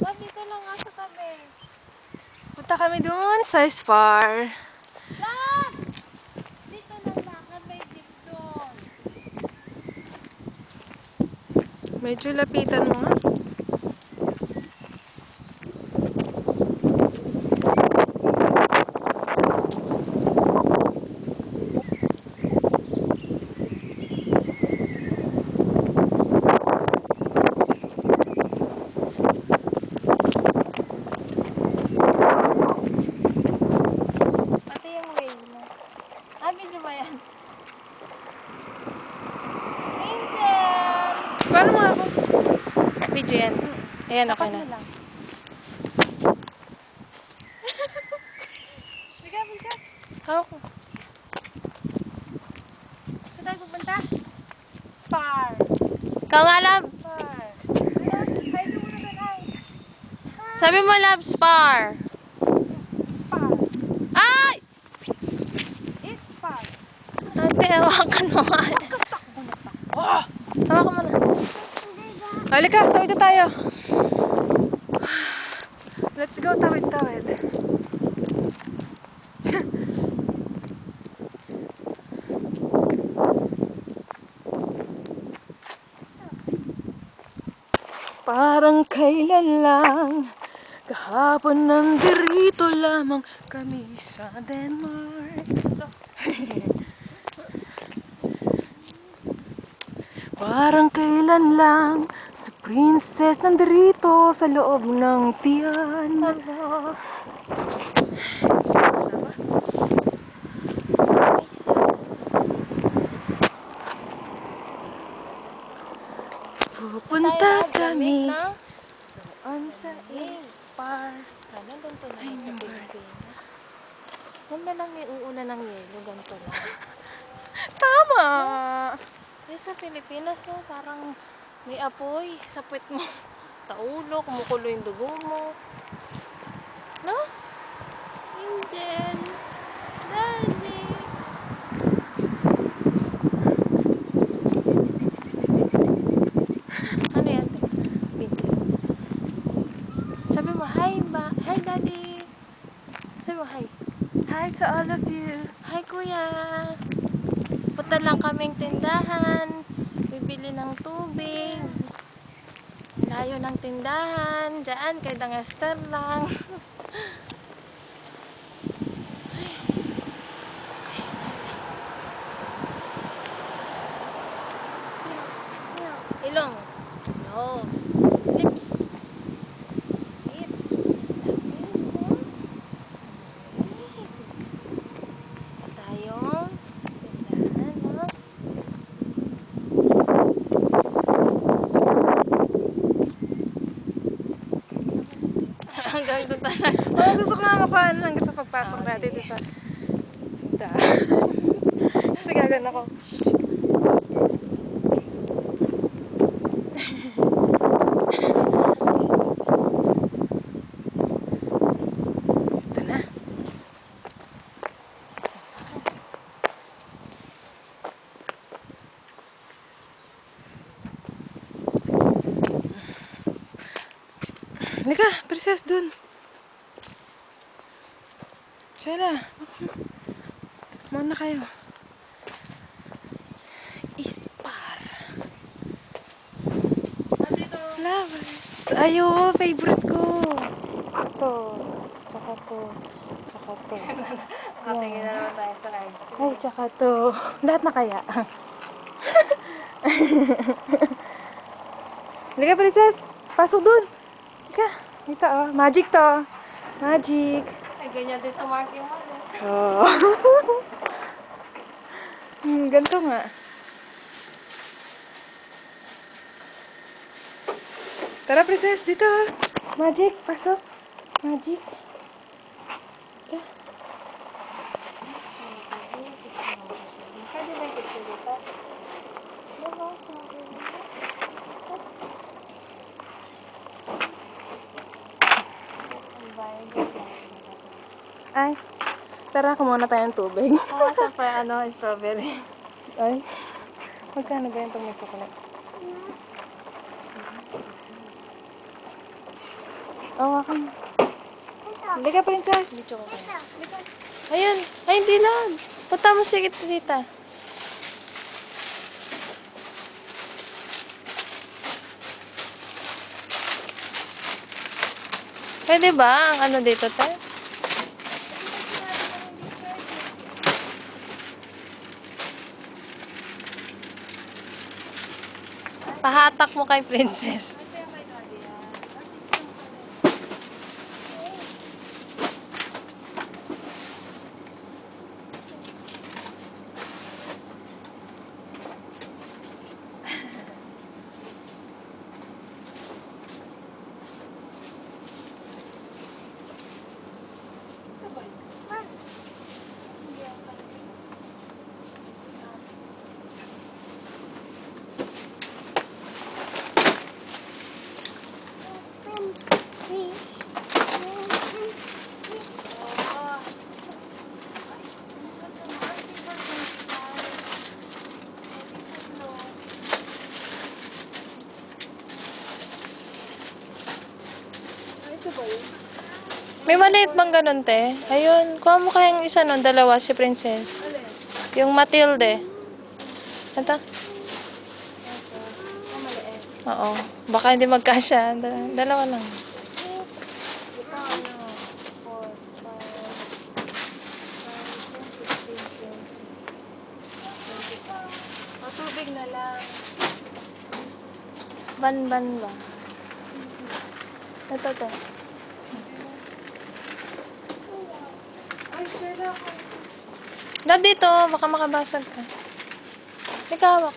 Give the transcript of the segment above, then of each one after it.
Ba't dito lang nga sa tabi? Punta kami doon sa Spar. Lab! Dito lang bakit may jeep doon? Medyo lapitan mo nga. Pati yung wave mo. Ah, video ba yan? Angel! Paano mo ako? Video yan. Ayan, okay Tapat na. mo lang. Sige, princess. Hawak ko. Saan tayo pupunta? Spar. Ikaw nga, love. Spar. Ay, doon muna doon ay. Sabi mo, love, Spar. Spar. Ay! Spar. Ate, hawakan mo nga. Hawakan mo na. Halika, tawid na tayo. Let's go, tawid. Parang kailan lang, kahapon nandirito lamang kami sa Denmark. Parang kailan lang, sa princess nandirito sa loob ng tiyan. Pupunta kami doon sa Spar. Nandun to na sa Pilipinas. Huwag na lang iuuna ng yelo, ganito lang. Tama! Eh, sa Pilipinas, no, parang may apoy sa puwet mo. Sa ulo, kumukulo yung dugo mo. No? Angel! Daddy! Ano yan? Video. Sabi mo, hi ba? Hi, Daddy! Sabi mo, hi. Hi to all of you. Hi, Kuya! Punta lang kaming tindahan. Bibili ng tubig. Layo ng tindahan. Diyan, kay Dangaster lang. Ilong. Nose. Lips. Lips. Tayong tindahan, no? Hanggang doon talaga. Oh, gusto ko nga makuhaan hanggang sa pagpasok natin dito sa tindahan. Kasi gagana ako. Ito na. Halika, princess, dun. Siya na. Muna kayo. Spar. Dito. Flowers. Ayo, favorite ko. Ito. Tsaka to. Tsaka to. Tingin na naman tayo sa ice cream. Ay, tsaka to. Lahat na kaya. Halika, princess. Pasok dun. Halika. Dito, oh. Magic to. Magic. Ay, ganyan din sa marking mall. Oh. Ganito nga. Tara, princess. Dito. Magic. Pasok. Magic. Yeah. Pwede ba yung picture dito? Diba? Ay. Tara, kumuha na tayo ng tubig. Oo, siyempre, strawberry. Ay. Magkano ba yung itong may chocolate? Oo, akin. Halika, princess. Video ko kayo. Ayun. Ay, hindi lang. Punta mo si tita. Pwede ba ang ano dito, te? Pahatak mo kay princess. May maliit bang ganun, te? Ayun, kuha mo kayang isa nun, dalawa, si princess. Yung Matilde. Ito? Oo. Baka hindi magkasya. Dalawa lang. Tubig na lang. Ban-ban ba? Ito, to. Ay, Sheila. Love dito, baka makabasag ka. Ikawak.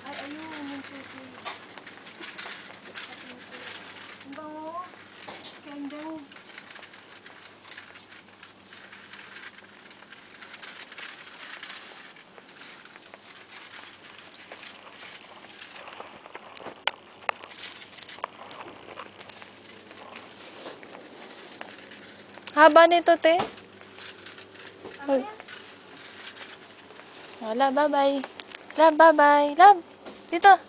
Ay, ayun. Yung puso. Ang bango. Candle. Haba nito, te. Wala, bye-bye. Love, bye-bye. Love, dito.